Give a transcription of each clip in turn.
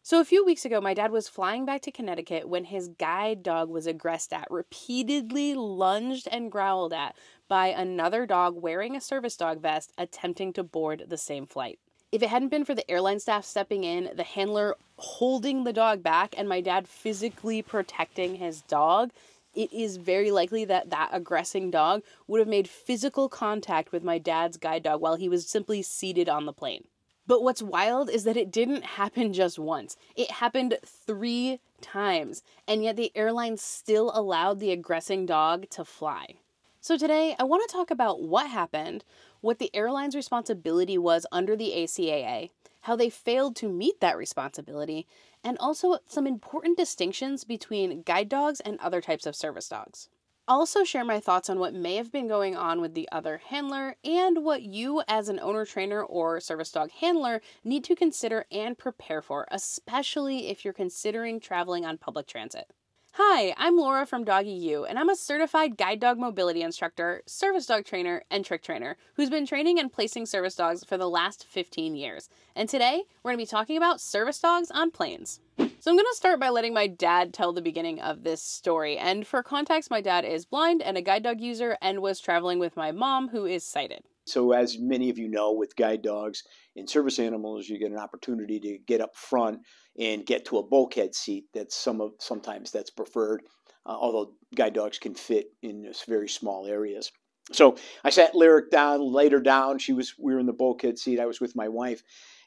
So a few weeks ago, my dad was flying back to Connecticut when his guide dog was aggressed at, repeatedly lunged and growled at by another dog wearing a service dog vest attempting to board the same flight. If it hadn't been for the airline staff stepping in, the handler holding the dog back, and my dad physically protecting his dog, it is very likely that that aggressing dog would have made physical contact with my dad's guide dog while he was simply seated on the plane. But what's wild is that it didn't happen just once. It happened 3 times, and yet the airline still allowed the aggressing dog to fly. So today, I want to talk about what happened, what the airline's responsibility was under the ACAA, how they failed to meet that responsibility, and also some important distinctions between guide dogs and other types of service dogs. I'll also share my thoughts on what may have been going on with the other handler and what you as an owner, trainer, or service dog handler need to consider and prepare for, especially if you're considering traveling on public transit. Hi, I'm Laura from Doggy U, and I'm a certified guide dog mobility instructor, service dog trainer, and trick trainer who's been training and placing service dogs for the last 15 years. And today, we're going to be talking about service dogs on planes. So I'm going to start by letting my dad tell the beginning of this story. And for context, my dad is blind and a guide dog user and was traveling with my mom, who is sighted. So as many of you know, with guide dogs and service animals, you get an opportunity to get up front and get to a bulkhead seat. Sometimes that's preferred, although guide dogs can fit in very small areas. So I sat Lyric down, laid her down. We were in the bulkhead seat. I was with my wife,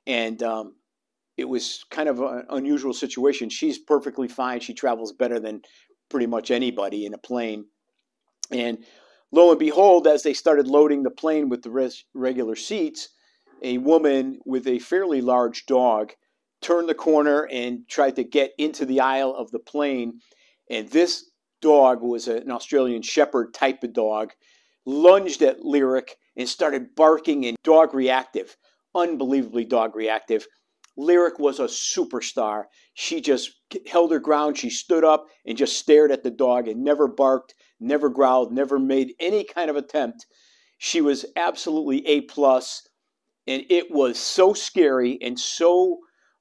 and it was kind of an unusual situation. She's perfectly fine. She travels better than pretty much anybody in a plane. And lo and behold, as they started loading the plane with the regular seats, a woman with a fairly large dog turned the corner and tried to get into the aisle of the plane. And this dog was an Australian Shepherd type of dog, lunged at Lyric and started barking, and dog reactive, unbelievably dog reactive. Lyric was a superstar. She just held her ground. She stood up and just stared at the dog and never barked, never growled, never made any kind of attempt. She was absolutely A+, and it was so scary and so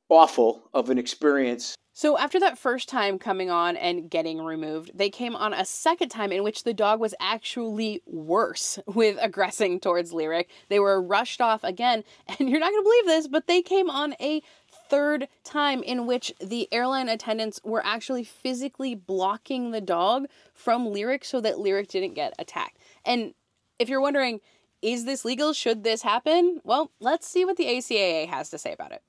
awful of an experience. So after that first time coming on and getting removed, they came on a second time in which the dog was actually worse with aggressing towards Lyric. They were rushed off again, and you're not going to believe this, but they came on a third time in which the airline attendants were actually physically blocking the dog from Lyric so that Lyric didn't get attacked. And if you're wondering, is this legal? Should this happen? Well, let's see what the ACAA has to say about it.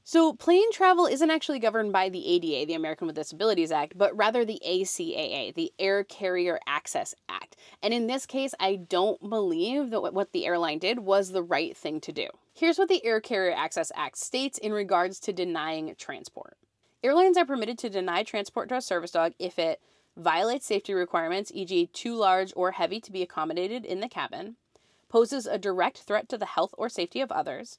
So plane travel isn't actually governed by the ADA, the American with Disabilities Act, but rather the ACAA, the Air Carrier Access Act. And in this case, I don't believe that what the airline did was the right thing to do. Here's what the Air Carrier Access Act states in regards to denying transport. Airlines are permitted to deny transport to a service dog if it violates safety requirements, e.g. too large or heavy to be accommodated in the cabin, poses a direct threat to the health or safety of others,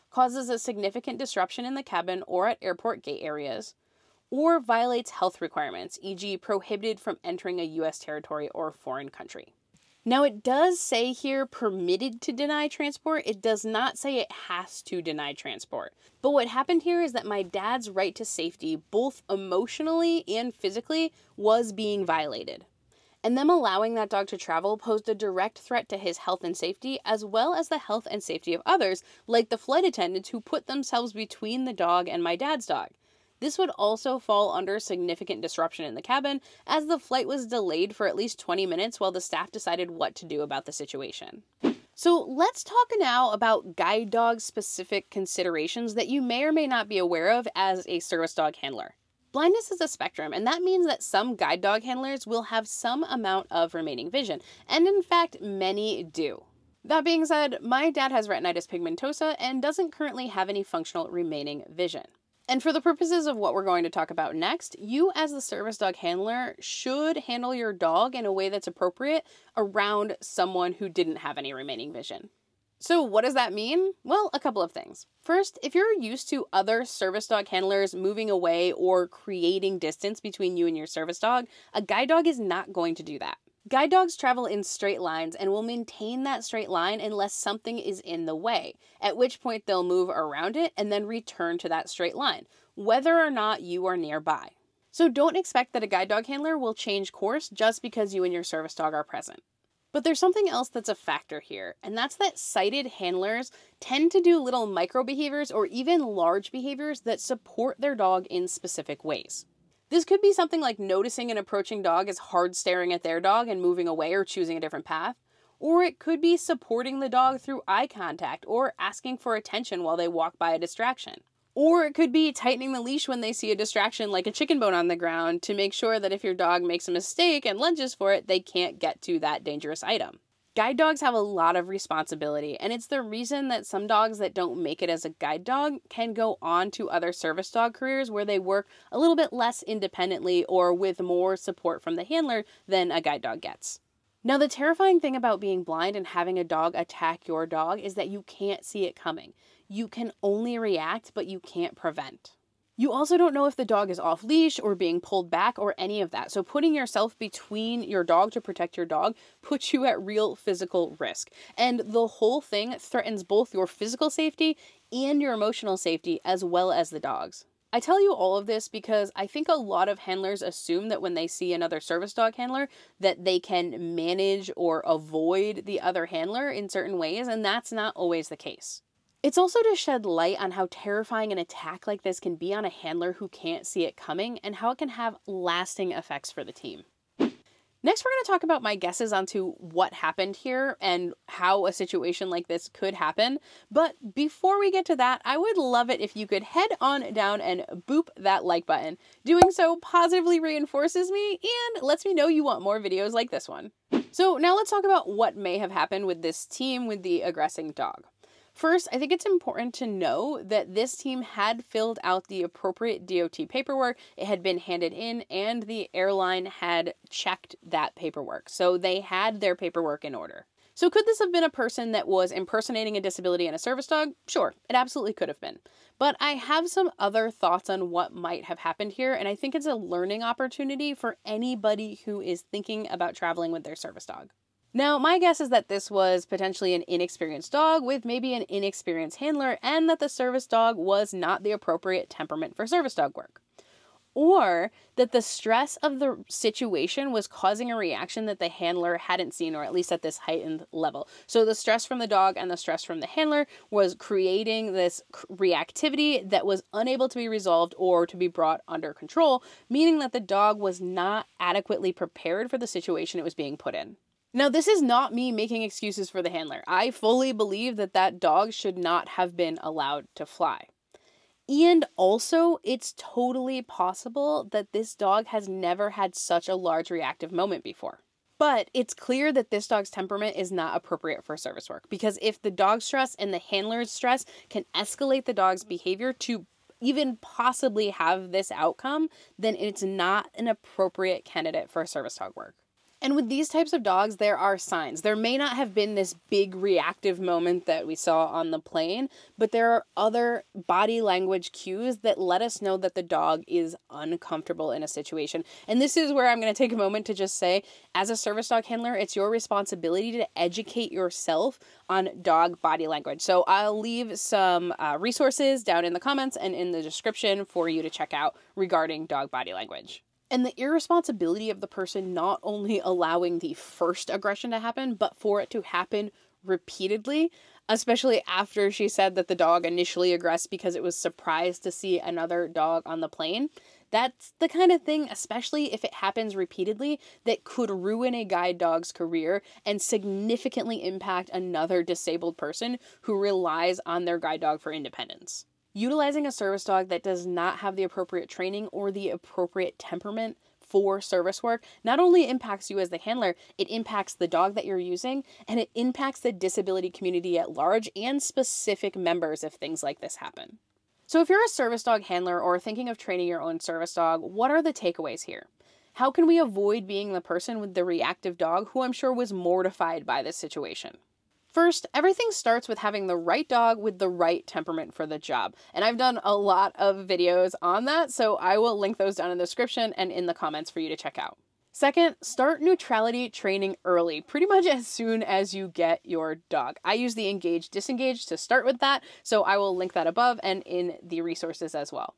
causes a significant disruption in the cabin or at airport gate areas, or violates health requirements, e.g. prohibited from entering a U.S. territory or foreign country. Now, it does say here permitted to deny transport. It does not say it has to deny transport. But what happened here is that my dad's right to safety, both emotionally and physically, was being violated. And them allowing that dog to travel posed a direct threat to his health and safety, as well as the health and safety of others, like the flight attendants who put themselves between the dog and my dad's dog. This would also fall under significant disruption in the cabin, as the flight was delayed for at least 20 minutes while the staff decided what to do about the situation. So let's talk now about guide dog specific considerations that you may or may not be aware of as a service dog handler. Blindness is a spectrum, and that means that some guide dog handlers will have some amount of remaining vision, and in fact, many do. That being said, my dad has retinitis pigmentosa and doesn't currently have any functional remaining vision. And for the purposes of what we're going to talk about next, you as the service dog handler should handle your dog in a way that's appropriate around someone who didn't have any remaining vision. So what does that mean? Well, a couple of things. First, if you're used to other service dog handlers moving away or creating distance between you and your service dog, a guide dog is not going to do that. Guide dogs travel in straight lines and will maintain that straight line unless something is in the way, at which point they'll move around it and then return to that straight line. whether or not you are nearby. So don't expect that a guide dog handler will change course just because you and your service dog are present. But there's something else that's a factor here, and that's that sighted handlers tend to do little micro behaviors or even large behaviors that support their dog in specific ways. This could be something like noticing an approaching dog is hard staring at their dog and moving away or choosing a different path. Or it could be supporting the dog through eye contact or asking for attention while they walk by a distraction. Or it could be tightening the leash when they see a distraction like a chicken bone on the ground to make sure that if your dog makes a mistake and lunges for it, they can't get to that dangerous item. Guide dogs have a lot of responsibility, and it's the reason that some dogs that don't make it as a guide dog can go on to other service dog careers where they work a little bit less independently or with more support from the handler than a guide dog gets. Now, the terrifying thing about being blind and having a dog attack your dog is that you can't see it coming. You can only react, but you can't prevent. You also don't know if the dog is off leash or being pulled back or any of that. So putting yourself between your dog to protect your dog puts you at real physical risk. And the whole thing threatens both your physical safety and your emotional safety as well as the dog's. I tell you all of this because I think a lot of handlers assume that when they see another service dog handler that they can manage or avoid the other handler in certain ways, and that's not always the case. It's also to shed light on how terrifying an attack like this can be on a handler who can't see it coming and how it can have lasting effects for the team. Next, we're going to talk about my guesses onto what happened here and how a situation like this could happen. But before we get to that, I would love it if you could head on down and boop that like button. Doing so positively reinforces me and lets me know you want more videos like this one. So now let's talk about what may have happened with this team with the aggressing dog. First, I think it's important to know that this team had filled out the appropriate DOT paperwork, it had been handed in, and the airline had checked that paperwork. So they had their paperwork in order. So could this have been a person that was impersonating a disability in a service dog? Sure, it absolutely could have been. But I have some other thoughts on what might have happened here, and I think it's a learning opportunity for anybody who is thinking about traveling with their service dog. Now, my guess is that this was potentially an inexperienced dog with maybe an inexperienced handler and that the service dog was not the appropriate temperament for service dog work. Or that the stress of the situation was causing a reaction that the handler hadn't seen, or at least at this heightened level. So the stress from the dog and the stress from the handler was creating this reactivity that was unable to be resolved or to be brought under control, meaning that the dog was not adequately prepared for the situation it was being put in. Now, this is not me making excuses for the handler. I fully believe that that dog should not have been allowed to fly. And also, it's totally possible that this dog has never had such a large reactive moment before. But it's clear that this dog's temperament is not appropriate for service work, because if the dog's stress and the handler's stress can escalate the dog's behavior to even possibly have this outcome, then it's not an appropriate candidate for service dog work. And with these types of dogs, there are signs. There may not have been this big reactive moment that we saw on the plane, but there are other body language cues that let us know that the dog is uncomfortable in a situation. And this is where I'm going to take a moment to just say, as a service dog handler, it's your responsibility to educate yourself on dog body language. So I'll leave some resources down in the comments and in the description for you to check out regarding dog body language. And the irresponsibility of the person not only allowing the first aggression to happen, but for it to happen repeatedly, especially after she said that the dog initially aggressed because it was surprised to see another dog on the plane. That's the kind of thing, especially if it happens repeatedly, that could ruin a guide dog's career and significantly impact another disabled person who relies on their guide dog for independence. Utilizing a service dog that does not have the appropriate training or the appropriate temperament for service work not only impacts you as the handler, it impacts the dog that you're using, and it impacts the disability community at large and specific members if things like this happen. So if you're a service dog handler or thinking of training your own service dog, what are the takeaways here? How can we avoid being the person with the reactive dog who I'm sure was mortified by this situation? First, everything starts with having the right dog with the right temperament for the job. And I've done a lot of videos on that, so I will link those down in the description and in the comments for you to check out. Second, start neutrality training early, pretty much as soon as you get your dog. I use the engage disengage to start with that, so I will link that above and in the resources as well.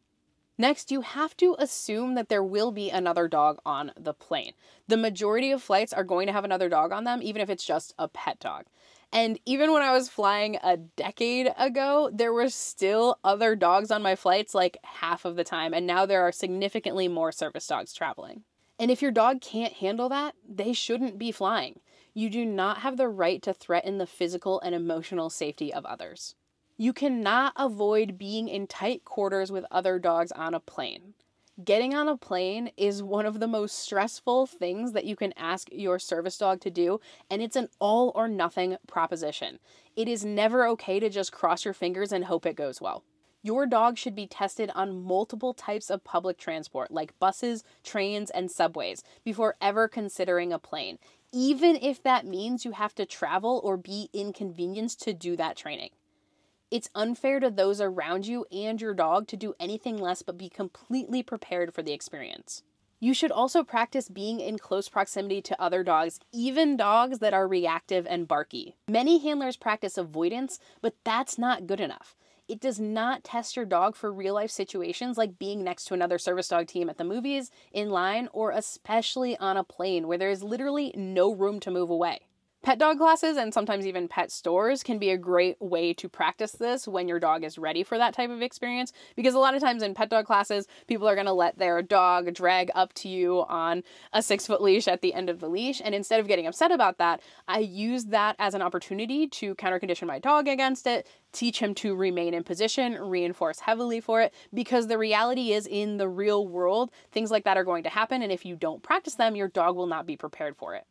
Next, you have to assume that there will be another dog on the plane. The majority of flights are going to have another dog on them, even if it's just a pet dog. And even when I was flying a decade ago, there were still other dogs on my flights like half of the time, and now there are significantly more service dogs traveling. And if your dog can't handle that, they shouldn't be flying. You do not have the right to threaten the physical and emotional safety of others. You cannot avoid being in tight quarters with other dogs on a plane. Getting on a plane is one of the most stressful things that you can ask your service dog to do, and it's an all or nothing proposition. It is never okay to just cross your fingers and hope it goes well. Your dog should be tested on multiple types of public transport, like buses, trains, and subways, before ever considering a plane, even if that means you have to travel or be inconvenienced to do that training. It's unfair to those around you and your dog to do anything less but be completely prepared for the experience. You should also practice being in close proximity to other dogs, even dogs that are reactive and barky. Many handlers practice avoidance, but that's not good enough. It does not test your dog for real-life situations like being next to another service dog team at the movies, in line, or especially on a plane where there is literally no room to move away. Pet dog classes and sometimes even pet stores can be a great way to practice this when your dog is ready for that type of experience, because a lot of times in pet dog classes, people are going to let their dog drag up to you on a 6-foot leash at the end of the leash. And instead of getting upset about that, I use that as an opportunity to counter condition my dog against it, teach him to remain in position, reinforce heavily for it, because the reality is in the real world, things like that are going to happen. And if you don't practice them, your dog will not be prepared for it.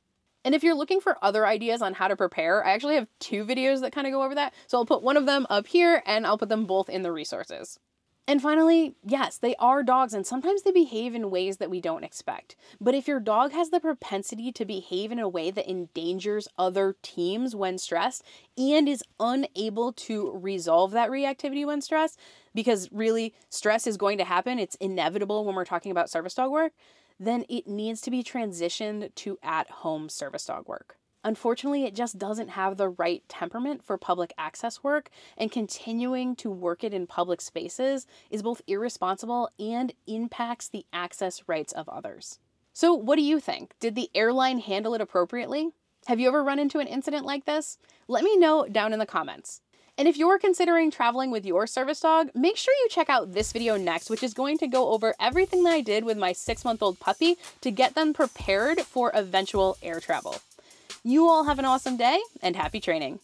And if you're looking for other ideas on how to prepare, I actually have 2 videos that kind of go over that. So I'll put one of them up here and I'll put them both in the resources. And finally, yes, they are dogs and sometimes they behave in ways that we don't expect. But if your dog has the propensity to behave in a way that endangers other teams when stressed and is unable to resolve that reactivity when stressed, because really stress is going to happen, it's inevitable when we're talking about service dog work, then it needs to be transitioned to at-home service dog work. Unfortunately, it just doesn't have the right temperament for public access work, and continuing to work it in public spaces is both irresponsible and impacts the access rights of others. So what do you think? Did the airline handle it appropriately? Have you ever run into an incident like this? Let me know down in the comments. And if you're considering traveling with your service dog, make sure you check out this video next, which is going to go over everything that I did with my 6-month-old puppy to get them prepared for eventual air travel. You all have an awesome day and happy training.